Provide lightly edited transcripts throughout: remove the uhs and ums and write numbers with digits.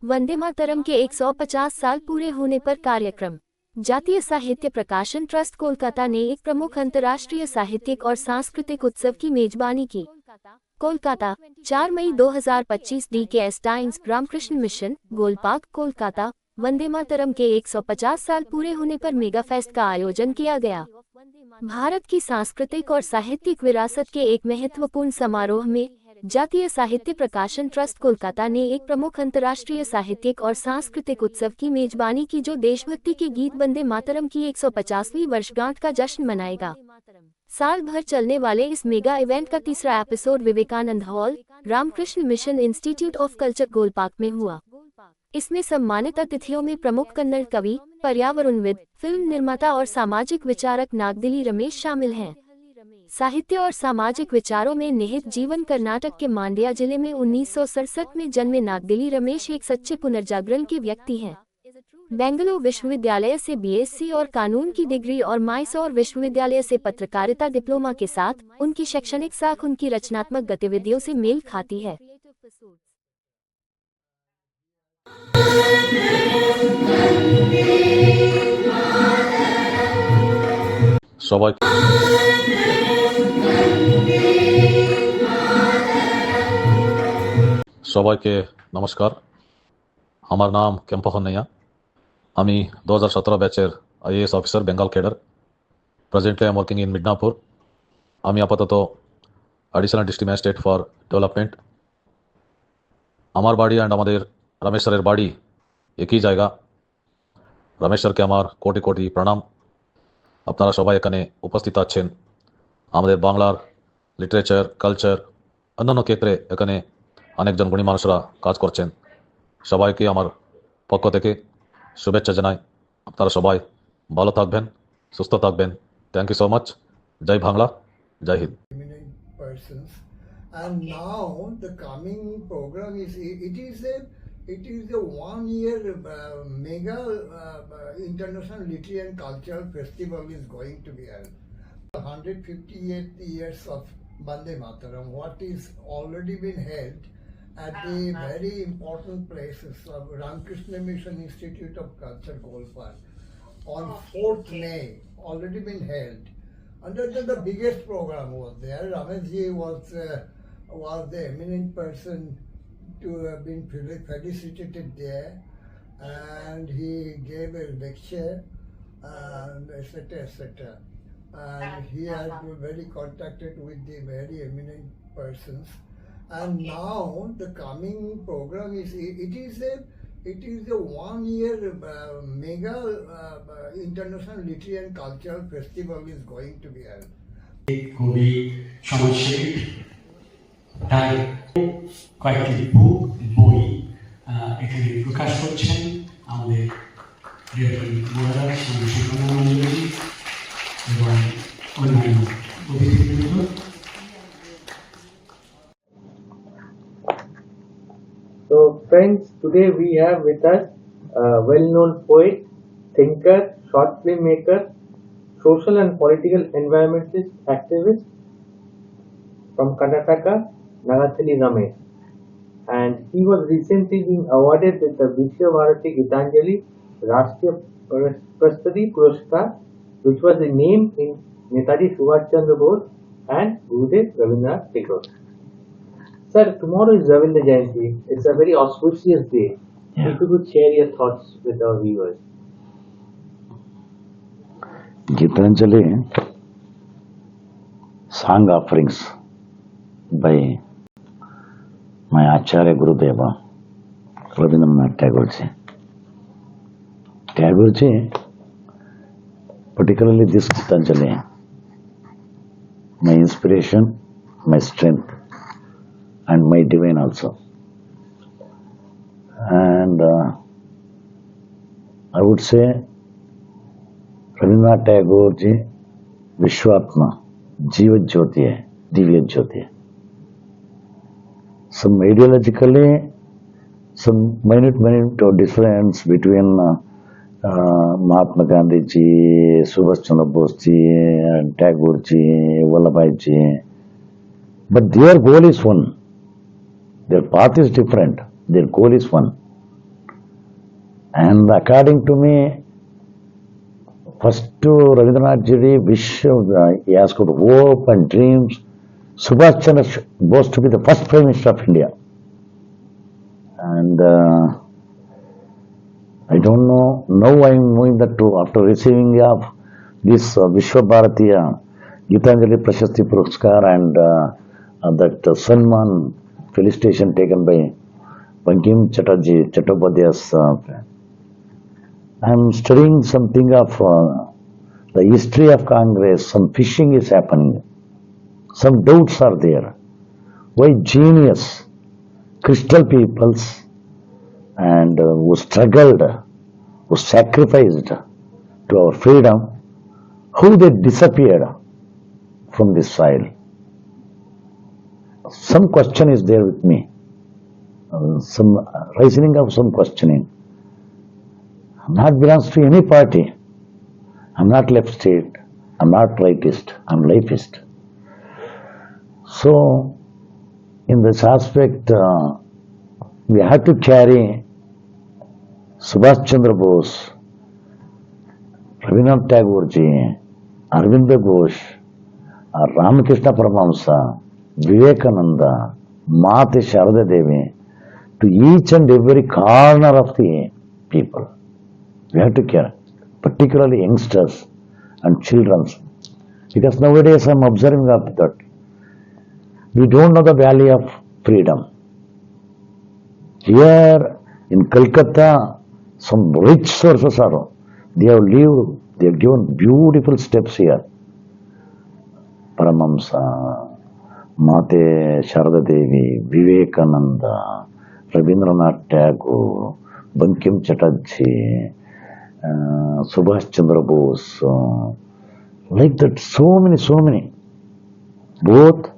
वंदे मातरम के 150 साल पूरे होने पर कार्यक्रम। जातीय साहित्य प्रकाशन ट्रस्ट कोलकाता ने एक प्रमुख अंतर्राष्ट्रीय साहित्यिक और सांस्कृतिक उत्सव की मेजबानी की। कोलकाता, 4 मई 2025 DKS Times Ramakrishna Mission, Golpark, Kolkata. Vande Mataram के 150 साल पूरे होने पर मेगा फेस्ट का आयोजन किया गया। भारत की सांस्कृतिक और साहित्यिक विरासत के एक महत्वपूर्ण समारोह में जातीय साहित्य प्रकाशन ट्रस्ट कोलकाता ने एक प्रमुख अंतर्राष्ट्रीय साहित्यिक और सांस्कृतिक उत्सव की मेजबानी की, जो देशभक्ति के गीत वंदे मातरम की 150वीं वर्षगांठ का जश्न मनाएगा। साल भर चलने वाले इस मेगा इवेंट का तीसरा episode Vivekananda Hall, Ramakrishna Mission Institute of Culture, Golpark में हुआ। इसमें सम्मानित अतिथियों में प्रमुख कन्नड़ कवि, पर्यावरणविद, फिल्म निर्माता और सामाजिक विचारक नागदिली रमेश शामिल हैं। साहित्य और सामाजिक विचारों में निहित जीवन कर्नाटक के मांड्या जिले में 1967 में जन्मे नागदिली रमेश एक सच्चे पुनर्जागरण के व्यक्ति हैं। बेंगलुरु विश्वविद्यालय से BSc और कानून की डिग्री और मैसूर विश्वविद्यालय से पत्रकारिता डिप्लोमा के साथ उनकी शैक्षणिक साख उनकी रचनात्मक गतिविधियों से मेल खाती है। সবাইকে নমস্কার। আমার নাম কেম্পা হন্নাইয়া। আমি 2017 ব্যাচের IAS officer, Bengal cadre. Presently I am working in Midnapore. আমি আপাতত additional district magistrate for development. আমার বাড়ি অ্যান্ড আমাদের রমেশ স্যারের বাড়ি একই জায়গা। রমেশ স্যারকে আমার কোটি কোটি প্রণাম। আপনারা সবাই এখানে উপস্থিত আছেন। আমাদের বাংলার লিটারেচার, কালচার, অন্যান্য ক্ষেত্রে এখানে অনেকজন গুণী মানুষরা কাজ করছেন। সবাইকে আমার পক্ষ থেকে শুভেচ্ছা জানাই। আপনারা সবাই ভালো থাকবেন, সুস্থ থাকবেন। Thank you so much. জয় বাংলা, জয় Hind. Persons, and now the coming program it is a 1 year mega international literary and cultural festival is going to be held. 158 years of Vande Mataram, what is already been held at the very important places of Ramakrishna Mission Institute of Culture, Golpark, on 4th May, already been held. And the biggest program was there. Rameshji was the eminent person to have been felicitated there, and he gave a lecture, and etc. etc. And he has been very contacted with the very eminent persons. And now the coming program it is a 1 year mega international literary and cultural festival is going to be held. কবি, সমাজসেবী, তার কয়েকটি বুক, বই এখানে প্রকাশ করছেন আমাদের মহারাজ স্বামী শিবানন্দজি এবং অন্যান্য অতিথিবৃন্দ। So friends, today we have with us a well-known poet, thinker, short film maker, social and political environmentalist activist from Karnataka, Nagatili Ramesh. And he was recently being awarded with the Vishwa Bharati Gitanjali Rashtriya Prastati Puraskar, which was the name in Netaji Subhash Chandra Bose and Gurudev Rabindranath Tagore. Sir, tomorrow is Ravindra Jayanti. It's a very auspicious day. Yeah. If you could share your thoughts with our viewers. Gitanjali song offerings by my Acharya Gurudeva Rabindranath Tagore ji. Tagore ji, particularly this Gitanjali, my inspiration, my strength, and my divine also. And I would say Rabindranath Tagore ji Vishwatma, Jiva Jyoti hai, Divya Jyoti hai. Some ideologically, some minute difference between Mahatma Gandhi ji, Subhash Chandra Bose ji, Tagore ji, Vallabhbhai ji, but their goal is one. Their path is different. Their goal is one. And according to me, first to Rabindranath Ji wish, he asked for hope and dreams. Subhash Chandra was to be the first Prime Minister of India. And I don't know, now I am knowing that too, after receiving of this Vishwa Bharatiya Gitanjali Prashasti Puraskar and that Sanman felicitation taken by Bankim Chattopadhyay's I am studying something of the history of Congress. Some fishing is happening. Some doubts are there. Why genius, crystal peoples, and who struggled, who sacrificed to our freedom, how they disappeared from this soil? Some question is there with me. Some rising of some questioning. I'm not belongs to any party. I'm not left state. I'm not rightist. I'm lefist. So, in this aspect, we have to carry Subhash Chandra Bose, Rabindranath Tagore ji, Arvind Ghosh, Ramakrishna Paramahamsa, Vivekananda, Mate Sharada Devi, to each and every corner of the people. We have to care, particularly youngsters and children, because nowadays I am observing that we don't know the value of freedom. Here in Calcutta, some rich sources are, they have lived, they have given beautiful steps here. Paramahamsa, Mate Sharada Devi, Vivekananda, Rabindranath Tagore, Bankim Chatterjee, Subhash Chandra Bose, like that, so many, both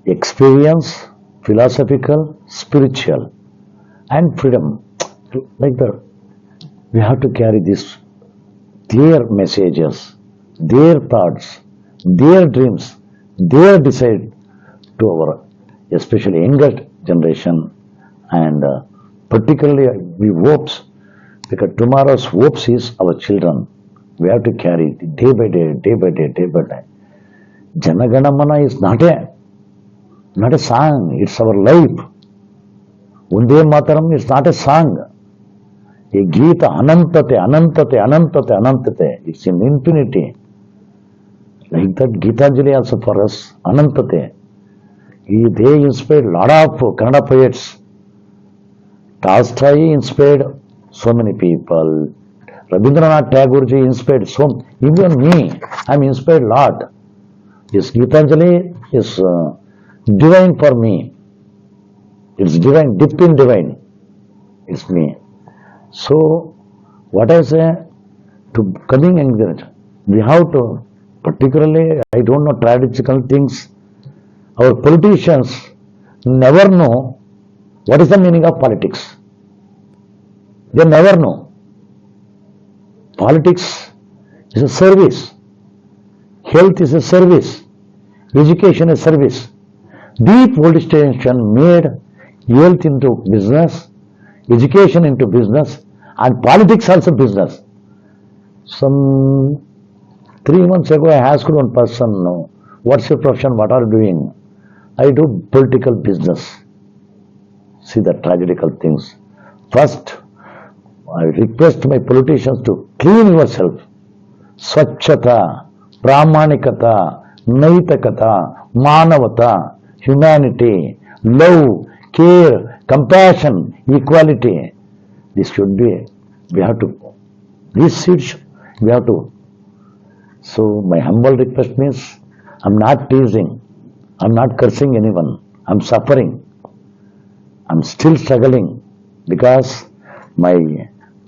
experience, philosophical, spiritual, and freedom, like that. We have to carry this, their messages, their thoughts, their dreams, their decide to our, especially younger generation, and particularly we hopes, because tomorrow's hopes is our children. We have to carry it day by day. Janaganamana is not a song, it's our life. Unde Mataram is not a song. A Gita, Anantate, it's in infinity. Like that, Gitanjali also for us, Anantate. They inspired a lot of Kannada poets. Tolstoy inspired so many people. Rabindranath Tagore ji inspired so, even me, I'm inspired a lot. This Gitanjali is divine for me. It's divine, deep in divine. It's me. So, what I say, to coming engaged, we have to, particularly, I don't know traditional things, our politicians never know what is the meaning of politics. They never know. Politics is a service. Health is a service. Education is a service. The politician made health into business, education into business, and politics also business. Some 3 months ago, I asked one person, what's your profession, what are you doing? I do political business. See the tragical things. First, I request my politicians to clean yourself. Swachhata, Pramanikata, Naitakata, Manavata, humanity, love, care, compassion, equality. This should be, we have to, these seeds, we have to. So my humble request means, I'm not teasing, I'm not cursing anyone, I'm suffering. I'm still struggling because my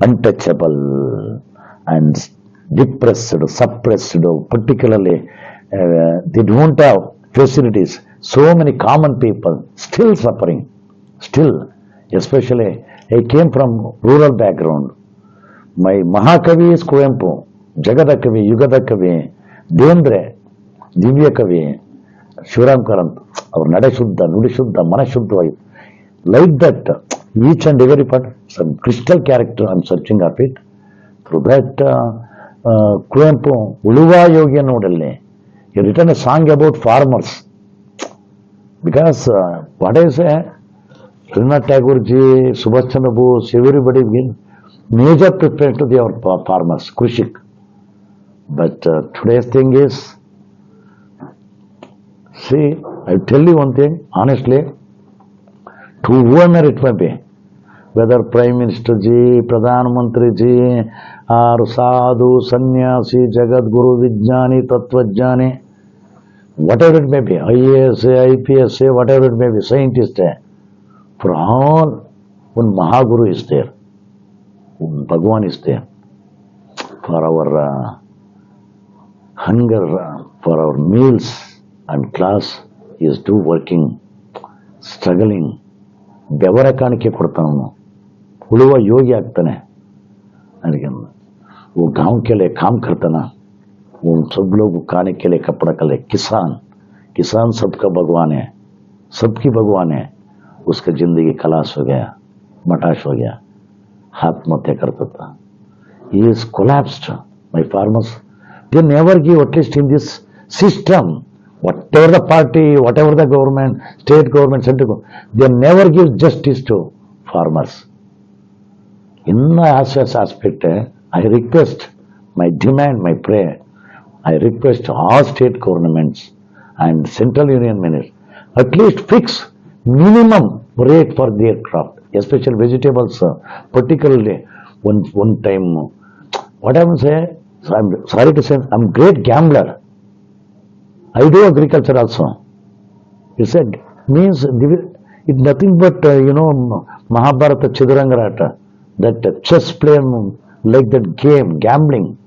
untouchable and depressed, suppressed, particularly they don't have facilities. So many common people still suffering, still, especially I came from rural background. My Mahakavi is Kuvempu, Jagadakavi, Yugadaakavi, Dendre, Divyakavi, Shivaram Karant, our Nada Shuddha, Nudi Shuddha, Mana Shuddha, like that, each and every part, some crystal character I'm searching up it. Through that, Kuempu, Uluva Yogi Nodale, he written a song about farmers. Because what I say, Rabindranath Tagore ji, Subhash Chandra Bose, everybody give major preference to their farmers, Krishik. But today's thing is, see, I'll tell you one thing, honestly, to whoever it may be, whether Prime Minister ji, Pradhan Mantri ji, or Sadhu, Sannyasi, Jagat Guru, Vijnani, Tattvajnani, whatever it may be, IAS, IPS, whatever it may be, scientist, for all, one Mahaguru is there, one Bhagwan is there, for our hunger, for our meals and class, he is do working, struggling, ಬೆವರ ಕಾಣಿಕೆ ಕೊಡ್ತಾನವನು, ಉಳುವ ಯೋಗಿ ಆಗ್ತಾನೆ. ಅದಕ್ಕೆ वो गांव के लिए काम करता ना, वो सब लोग खाने के लिए कपड़ा के लिए, किसान सबका भगवान है, सबकी भगवान है. उसका जिंदगी खलास हो गया, मटाश हो गया, आत्महत्या करता था. He is collapsed. My farmers, they never give, at least in this system, whatever the party, whatever the government, state government, central government, they never give justice to farmers. In my aspect, I request, my demand, my prayer, I request all state governments and central union ministers, at least fix minimum rate for their crop, especially vegetables, particularly one time, what I will say, so I'm sorry to say, I'm great gambler. I do agriculture also. He said, means it's nothing but, Mahabharata Chidarangarata, that chess player, like that game, gambling.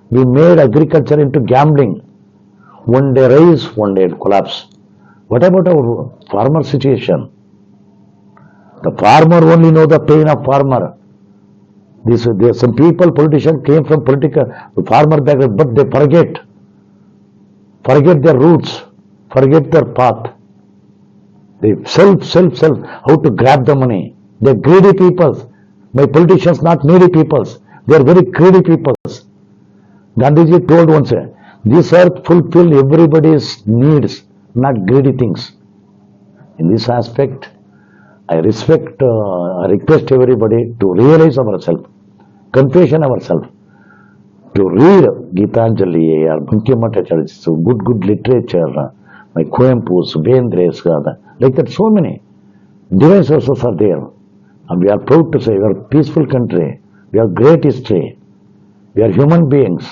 We made agriculture into gambling. One day rise, one day it collapse. What about our farmer situation? The farmer only know the pain of farmer. There some people, politicians came from political farmer background, but they forget their roots, forget their path. They self, how to grab the money. They're greedy people. My politicians not needy people. They're very greedy people. Gandhiji told once, this earth fulfill everybody's needs, not greedy things. In this aspect, I request everybody to realize ourselves, confession ourselves, to read Gitanjali or Bankimathacharya, so good literature, my Kuempu's, Bendre's, like that, so many divine sources are there. And we are proud to say we are a peaceful country, we have great history, we are human beings.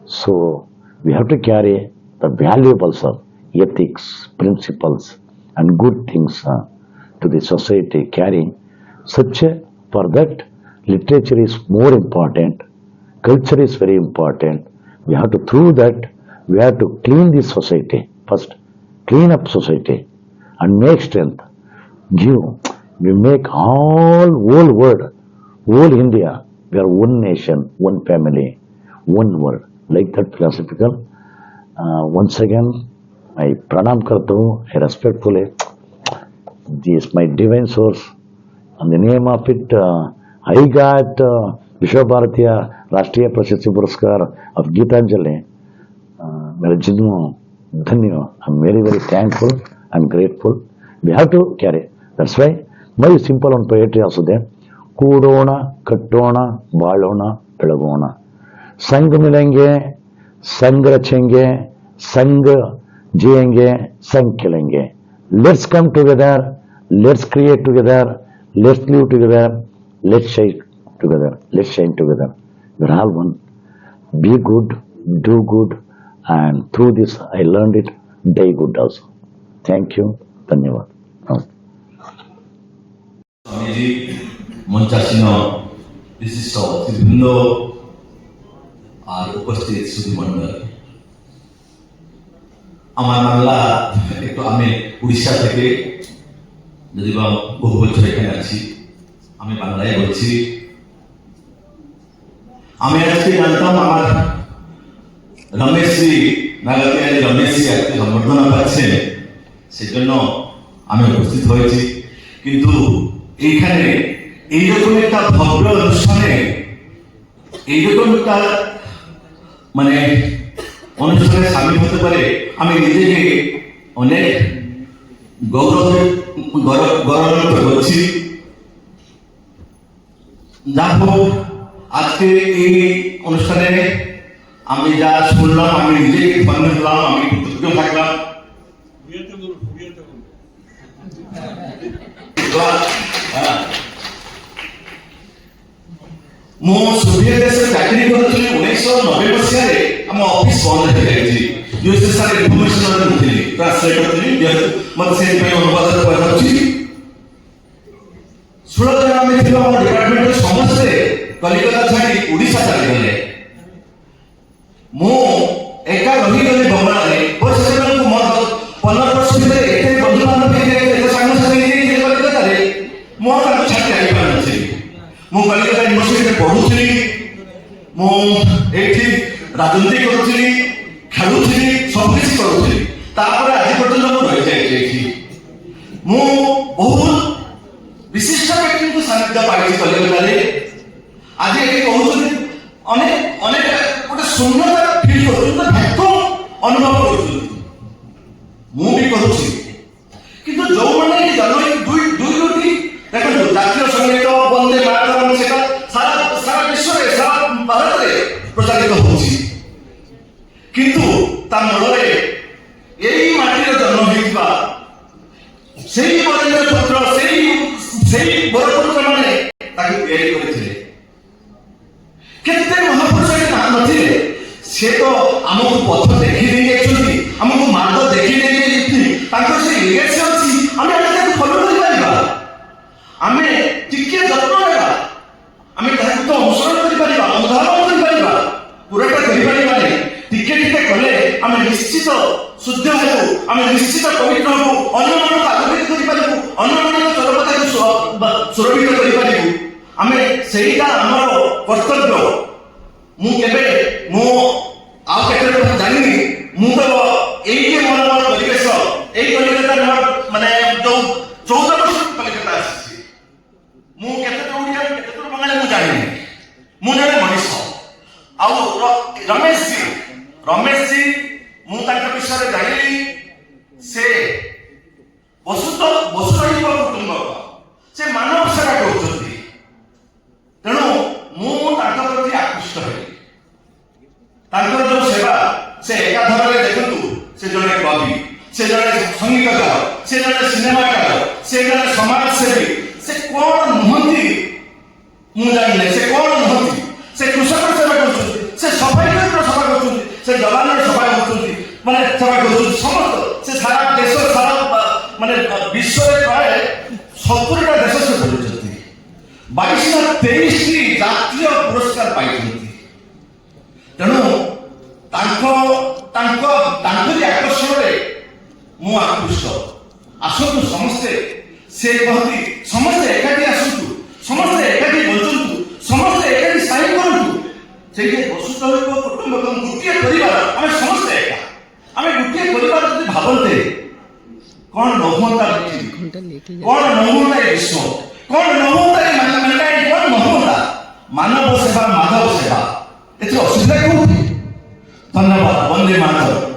So we have to carry the valuables of ethics, principles, and good things to the society, carrying such a, for that literature is more important. Culture is very important. We have to, through that, we have to clean this society. First, clean up society and make strength. We make whole world, whole India, we are one nation, one family, one world. Like that philosophical. Once again, I pranam karta hu, I respectfully, this my divine source, and the name of it, I got Vishwabharatiya Rashtriya Prashasti Puraskar of Gitanjali. मेरा जन्म धन्य. I'm very thankful and grateful. We have to carry. That's why my simple on poetry also there. कूड़ोना कट्टोना बालोना बेळगोना संग मिलेंगे संग रचेंगे संग जिएंगे संग खिलेंगे. Let's come together, let's create together, let's live together, let's shine together, let's shine together. We're all one. Be good, do good, and through this I learned it, die good also. Thank you. Dhanyavad. Swamiji মঞ্চাসীন বিশিষ্ট অতিথিবৃন্দ আর উপস্থিত সুধীমণ্ডল, আমার বাংলা একটু, আমি উড়িষ্যা থেকে, যদি বা বহু বছর এখানে আছি, আমি বাংলায় বলছি। আমি আজকে জানতাম আমার রমেশজি নাগাতিয়ালি রমেশজি আজকে সম্বর্ধনা পাচ্ছেন, সেজন্য আমি উপস্থিত হয়েছি। কিন্তু এইখানে এইরকম একটা ভব্য অনুষ্ঠানে এইরকম একটা মানে অনুষ্ঠানে সামিল হতে পারে আমি নিজেকে অনেক গৌরবান্বিত করছি। যা হোক আজকে এই অনুষ্ঠানে আমি যা শুনলাম আমি নিজেকে ধন্য হলাম, আমি কৃতজ্ঞ থাকলাম। ମୁଁ ସୋଭିଏତ ଦେଶରେ ଚାକିରି କରୁଥିଲି 1990 ମସିହାରେ ଆମ ଅଫିସ ବନ୍ଦ ହେଇଯାଇଛି। ୟୁଏସଏସଆର ଇନଫର୍ମେସନ ନଥିଲି, ଟ୍ରାନ୍ସଲେଟର ଥିଲି, ଯେହେତୁ ମୋତେ ସେଥିପାଇଁ ଅନୁବାଦ କରାଯାଉଛି। 16 ଜଣ ଆମେ ଥିବା ଆମ ଡିପାର୍ଟମେଣ୍ଟର ସମସ୍ତେ କଲିକତା ଛାଡ଼ି ଓଡ଼ିଶା ଚାଲିଗଲେ। ମୁଁ ଏକା ରହିଗଲି ବଙ୍ଗଳାରେ। ସେମାନଙ୍କୁ ମୋର 15 ବର୍ଷ ଭିତରେ ଏତେ ବନ୍ଧୁବାନ୍ଧବ ହେଇଯାଇଥିଲେ, ଏତେ ସାଙ୍ଗସାଥି ହେଇଯାଇଥିଲେ କଲିକତାରେ, ମୁଁ ତାଙ୍କୁ ଛାଡ଼ି ଯାଇପାରିନଥିଲି। ମୁଁ କଲିକତା ୟୁନିଭର୍ସିଟିରେ ପଢୁଥିଲି, ମୁଁ ଏଇଠି ରାଜନୀତି କରୁଥିଲି, ଖେଳୁଥିଲି, ସବୁକିଛି କରୁଥିଲି। ତାପରେ ଆଜି ପର୍ଯ୍ୟନ୍ତ ମୁଁ ରହିଯାଇଛି ଏଇଠି। ମୁଁ ବହୁତ ବିଶିଷ୍ଟ ବ୍ୟକ୍ତିଙ୍କୁ ସାନ୍ନିଧ୍ୟ ପାଇଛି କଲିକତାରେ। ଆଜି ଏଠି କହୁଛନ୍ତି ଅନେକ ଅନେକ ଗୋଟେ ଶୂନ୍ୟତା ଫିଲ୍ କରୁଛନ୍ତି, ଭ୍ୟାକୁମ ଅନୁଭବ କରୁଛନ୍ତି। ମୁଁ ବି କରୁଛି, କିନ୍ତୁ ଯୋଉମାନେ ଦୁଇଟି ଦେଖନ୍ତୁ ଜାତୀୟ ସଙ୍ଗୀତ ବନ୍ଦେ ମାତରମ୍ ସେଟା ସାରା ବିଶ୍ୱରେ ସାରା ଭାରତରେ ପ୍ରଚାରିତ ହେଉଛି, କିନ୍ତୁ ତା ମୂଳରେ ଏଇ ମାଟିରେ ଜନ୍ମ ହେଇଥିବା ସେଇ ବରେଣ୍ୟ ପୁତ୍ର ସେଇ ବରପୁତ୍ର ମାନେ ତାକୁ ତିଆରି କରିଥିଲେ। କେତେ ମହାପୁରୁଷ ନଥିଲେ, ସେ ତ ଆମକୁ ପଥ ଦେଖି ଦେଇ ଯାଇଛନ୍ତି, ଆମକୁ ମାର୍ଗ ଦେଖି ଦେଇ ଯାଇଛନ୍ତି। ତାଙ୍କର ସେ ଲିଗେସି ଅଛି, ଆମେ ତାକୁ ଫଲୋ କରିପାରିବା, ଆମେ ଟିକେ ଯତ୍ନ ନେବା, ଆମେ ତାହାକୁ ତ ଅନୁସରଣ କରିପାରିବା, ଅନୁଧାବନ କରିପାରିବା, ପୁରାଟା କରିପାରିବା ନାହିଁ। ଟିକେ ଟିକେ କଲେ ଆମେ ନିଶ୍ଚିତ ଶୁଦ୍ଧ ହେବୁ, ଆମେ ନିଶ୍ଚିତ ପବିତ୍ର ହେବୁ, ଅନ୍ୟମାନଙ୍କୁ ଆଲୋକିତ କରିପାରିବୁ, ଅନ୍ୟମାନଙ୍କ ଚରପତାକୁ ସୁରକ୍ଷିତ କରିପାରିବୁ। ଆମେ ସେଇଟା ଆମର କର୍ତ୍ତବ୍ୟ। ମୁଁ ଆଉ କେତେ ଜାଣିନି, ମୁଁ ତ ଏଇଠି ମୋର ପରିବେଶ, ଏଇ କଲିକତା ମାନେ ଯୋଉ 14 ବର୍ଷ କଲିକତା ଆସିଛି। ମୁଁ କେତେ ଓଡ଼ିଆ କେତେ ବଙ୍ଗାଳୀ ମୁଁ ଜାଣିନି, ମୁଁ ଜଣେ ମଣିଷ। ଆଉ ରମେଶ ଜୀ ମୁଁ ତାଙ୍କ ବିଷୟରେ ଜାଣିଲି, ସେ ବସୁଧୈବ କୁଟୁମ୍ବକ, ସେ ମାନବ ସେବା କରୁଛନ୍ତି। ତେଣୁ ମୁଁ ତାଙ୍କ ପ୍ରତି ଆକୃଷ୍ଟ ହେଲି। ତାଙ୍କର ଯୋଉ ସେବା, ସେ ଏକାଧାରରେ ଦେଖନ୍ତୁ, ସେ ଜଣେ କବି, ସେ ଜଣେ ସଙ୍ଗୀତକାର, ସେ ଜଣେ ସିନେମାକାର, ସେ ଜଣେ ସମାଜସେବୀ। ସେ କଣ ନୁହନ୍ତି ମୁଁ ଜାଣିନି, ସେ କଣ ନୁହନ୍ତି। ସେ କୃଷକର ସେବା କରୁଛନ୍ତି, ସେ ସଫାଇ କର୍ମୀର ସେବା କରୁଛନ୍ତି, ସେ ଯବାନର ସେବା କରୁଛନ୍ତି, ମାନେ ସେବା କରୁଛନ୍ତି ସମସ୍ତ। ସେ ସାରା ଦେଶ ସାରା ମାନେ ବିଶ୍ୱରେ ପ୍ରାୟ 70ଟା ଦେଶ ସେ ବୁଲୁଛନ୍ତି, 23ଟି ଜାତୀୟ ପୁରସ୍କାର ପାଇଛନ୍ତି। ତେଣୁ ତାଙ୍କରି ଆକର୍ଷଣରେ ମୁଁ ଆକୃଷ୍ଟ। ଆସନ୍ତୁ ସମସ୍ତେ, ସେ କହନ୍ତି ସମସ୍ତେ ଏକାଠି ଆସନ୍ତୁ, ସମସ୍ତେ ଏକାଠି ବଞ୍ଚନ୍ତୁ, ସମସ୍ତେ ଏକାଠି ସାଇ କରନ୍ତୁ। ସେଇଠି ବସୁଧୈବ କୁଟୁମ୍ବକମ୍ ଗୋଟିଏ ପରିବାର, ଆମେ ସମସ୍ତେ ଏକା। ଆମେ ଗୋଟିଏ ପରିବାର ଯଦି ଭାବନ୍ତେ, କଣ ନ ହୁଅନ୍ତା ପୃଥିବୀ, କଣ ନ ହୁଅନ୍ତା ଏ ବିଶ୍ୱ, କଣ ନ ହୁଅନ୍ତା ଏ ମ୍ୟାନକାଇଣ୍ଡ, କଣ ନ ହୁଅନ୍ତା ମାନବ ସେବା, ମାଧବ ସେବା। ଏଥିରେ ଅସୁବିଧା କୋଉଠି? ଧନ୍ୟବାଦ। ବନ୍ଦେ ମାତରମ୍।